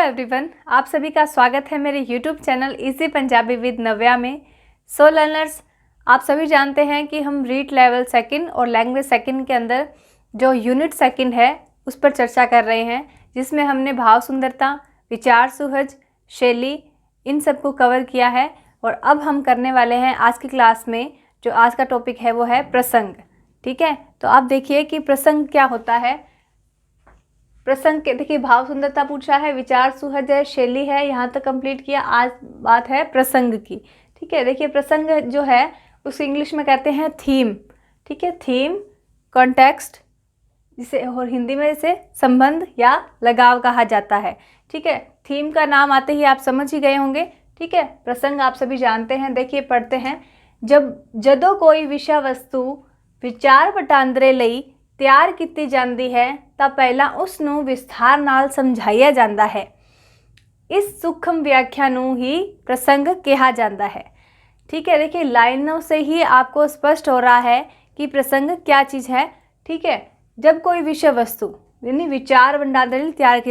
Everyone, आप सभी का स्वागत है मेरे YouTube channel easy Punjabi with Navya में। सो लर्नर्स, आप सभी जानते हैं कि हम रीड लेवल सेकंड और लैंग्वेज सेकंड के अंदर जो यूनिट सेकंड है उस पर चर्चा कर रहे हैं, जिसमें हमने भाव सुंदरता, विचार सुहज, शैली इन सब को कवर किया है। और अब हम करने वाले हैं आज की क्लास में, जो आज का टॉपिक है वो है प्रसंग। ठीक है, तो आप देखिए कि प्रसंग क्या होता है। प्रसंग के देखिए, भाव सुंदरता पूछा है, विचार सुहज है, शैली है, यहाँ तक कंप्लीट किया। आज बात है प्रसंग की। ठीक है, देखिए प्रसंग जो है उसे इंग्लिश में कहते हैं थीम। ठीक है, थीम, कॉन्टेक्स्ट, जिसे और हिंदी में इसे संबंध या लगाव कहा जाता है। ठीक है, थीम का नाम आते ही आप समझ ही गए होंगे। ठीक है, प्रसंग आप सभी जानते हैं। देखिए पढ़ते हैं, जदों कोई विषय वस्तु विचार वटांदरे ਲਈ ਤਿਆਰ ਕੀਤੀ ਜਾਂਦੀ है ਤਾਂ ਪਹਿਲਾਂ ਉਸ ਨੂੰ ਵਿਸਥਾਰ ਨਾਲ ਸਮਝਾਇਆ ਜਾਂਦਾ है। इस सूक्ष्म व्याख्या ਨੂੰ ही प्रसंग कहा जाता है। ठीक है, देखिए लाइनों से ही आपको स्पष्ट हो रहा है कि प्रसंग क्या चीज़ है। ठीक है, जब कोई विषय वस्तु यानी विचार वटांदरे ਲਈ तैयार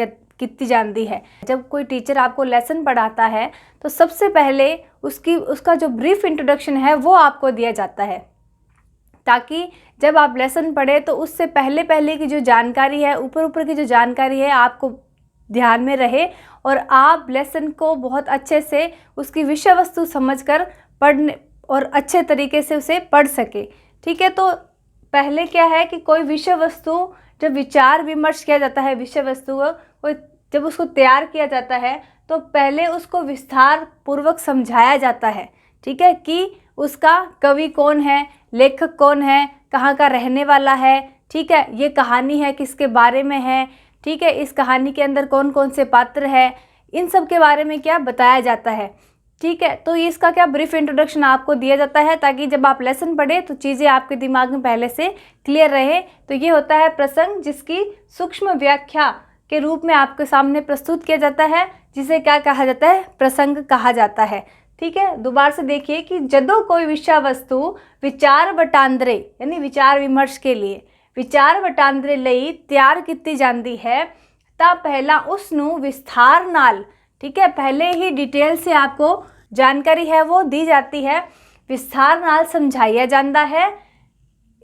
की जाती है। जब कोई टीचर आपको लेसन पढ़ाता है तो सबसे पहले उसका जो ब्रीफ इंट्रोडक्शन है वो आपको दिया जाता है, ताकि जब आप लेसन पढ़े तो उससे पहले की जो जानकारी है, ऊपर की जो जानकारी है आपको ध्यान में रहे और आप लेसन को बहुत अच्छे से उसकी विषय वस्तु समझकर पढ़ने और अच्छे तरीके से उसे पढ़ सके। ठीक है, तो पहले क्या है कि कोई विषय वस्तु जब विचार विमर्श किया जाता है, विषय वस्तु को जब उसको तैयार किया जाता है तो पहले उसको विस्तार पूर्वक समझाया जाता है। ठीक है, कि उसका कवि कौन है, लेखक कौन है, कहाँ का रहने वाला है। ठीक है, ये कहानी है किसके बारे में है। ठीक है, इस कहानी के अंदर कौन कौन से पात्र है, इन सब के बारे में क्या बताया जाता है। ठीक है, तो इसका क्या ब्रीफ इंट्रोडक्शन आपको दिया जाता है, ताकि जब आप लेसन पढ़े तो चीज़ें आपके दिमाग में पहले से क्लियर रहे। तो ये होता है प्रसंग, जिसकी सूक्ष्म व्याख्या के रूप में आपके सामने प्रस्तुत किया जाता है, जिसे क्या कहा जाता है, प्रसंग कहा जाता है। ठीक है, दोबारा से देखिए कि जदों कोई विषय वस्तु विचार वटांदरे यानी विचार विमर्श के लिए विचार वटांदरे ਲਈ ਤਿਆਰ ਕੀਤੀ ਜਾਂਦੀ है ਤਾਂ ਪਹਿਲਾਂ ਉਸ ਨੂੰ विस्तार नाल, ठीक है, पहले ही डिटेल से आपको जानकारी है वो दी जाती है, विस्तार नाल समझाया जाता है।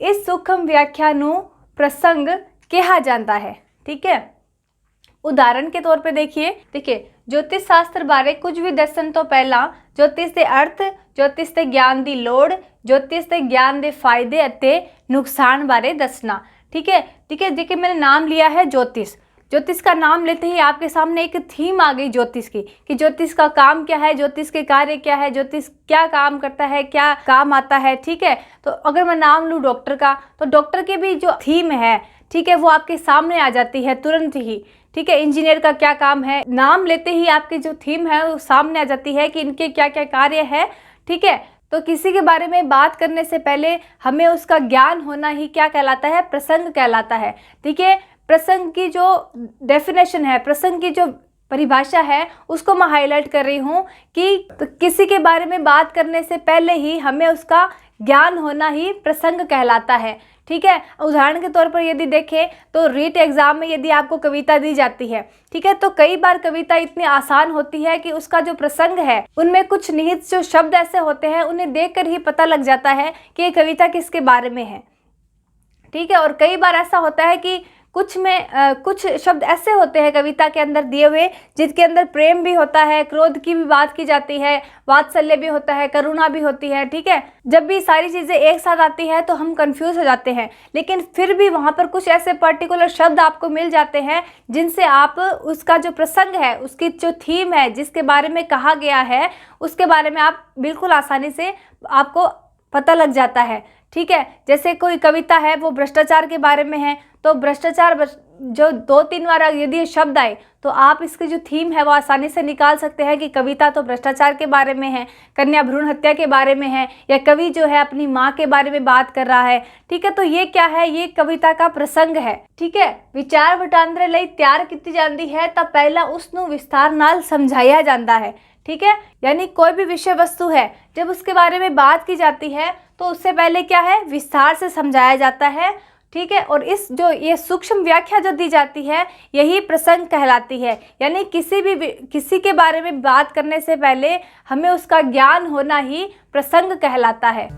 इस सूक्ष्म व्याख्या ਨੂੰ प्रसंग कहा जाता है। ठीक है, उदाहरण के तौर पे देखिए ज्योतिष शास्त्र बारे कुछ भी दसन तो पहला ज्योतिष के अर्थ, ज्योतिष के ज्ञान की लोड़, ज्योतिष के ज्ञान के फायदे अते नुकसान बारे दसना। ठीक है, देखिए मैंने नाम लिया है ज्योतिष का नाम लेते ही आपके सामने एक थीम आ गई ज्योतिष की, कि ज्योतिष का काम क्या है, ज्योतिष के कार्य क्या है, ज्योतिष क्या काम करता है, क्या काम आता है। ठीक है, तो अगर मैं नाम लूँ डॉक्टर का, तो डॉक्टर की भी जो थीम है, ठीक है, वो आपके सामने आ जाती है तुरंत ही। ठीक है, इंजीनियर का क्या काम है, नाम लेते ही आपकी जो थीम है वो सामने आ जाती है कि इनके क्या क्या कार्य है। ठीक है, तो किसी के बारे में बात करने से पहले हमें उसका ज्ञान होना ही क्या कहलाता है, प्रसंग कहलाता है। ठीक है, प्रसंग की जो डेफिनेशन है, प्रसंग की जो परिभाषा है, उसको मैं हाईलाइट कर रही हूँ कि तो किसी के बारे में बात करने से पहले ही हमें उसका ज्ञान होना ही प्रसंग कहलाता है। ठीक है, उदाहरण के तौर पर यदि देखें तो रीट एग्जाम में यदि आपको कविता दी जाती है, ठीक है, तो कई बार कविता इतनी आसान होती है कि उसका जो प्रसंग है उनमें कुछ निहित जो शब्द ऐसे होते हैं, उन्हें देखकर ही पता लग जाता है कि ये कविता किसके बारे में है। ठीक है, और कई बार ऐसा होता है कि कुछ शब्द ऐसे होते हैं कविता के अंदर दिए हुए, जिनके अंदर प्रेम भी होता है, क्रोध की भी बात की जाती है, वात्सल्य भी होता है, करुणा भी होती है। ठीक है, जब भी सारी चीज़ें एक साथ आती है तो हम कंफ्यूज हो जाते हैं, लेकिन फिर भी वहाँ पर कुछ ऐसे पर्टिकुलर शब्द आपको मिल जाते हैं जिनसे आप उसका जो प्रसंग है, उसकी जो थीम है, जिसके बारे में कहा गया है, उसके बारे में आप बिल्कुल आसानी से आपको पता लग जाता है। ठीक है, जैसे कोई कविता है वो भ्रष्टाचार के बारे में है, तो भ्रष्टाचार जो 2-3 बार यदि शब्द आए तो आप इसकी जो थीम है वो आसानी से निकाल सकते हैं कि कविता तो भ्रष्टाचार के बारे में है, कन्या भ्रूण हत्या के बारे में है, या कवि जो है अपनी माँ के बारे में बात कर रहा है। ठीक है, तो ये क्या है, ये कविता का प्रसंग है। ठीक है, विचार वटांदरे ਲਈ ਤਿਆਰ ਕੀਤੀ ਜਾਂਦੀ है ਤਾਂ ਪਹਿਲਾਂ ਉਸ ਨੂੰ विस्तार नाल समझाया जाता है। ठीक है, यानी कोई भी विषय वस्तु है, जब उसके बारे में बात की जाती है तो उससे पहले क्या है, विस्तार से समझाया जाता है। ठीक है। और इस जो ये सूक्ष्म व्याख्या जो दी जाती है यही प्रसंग कहलाती है। यानी किसी के बारे में बात करने से पहले हमें उसका ज्ञान होना ही प्रसंग कहलाता है।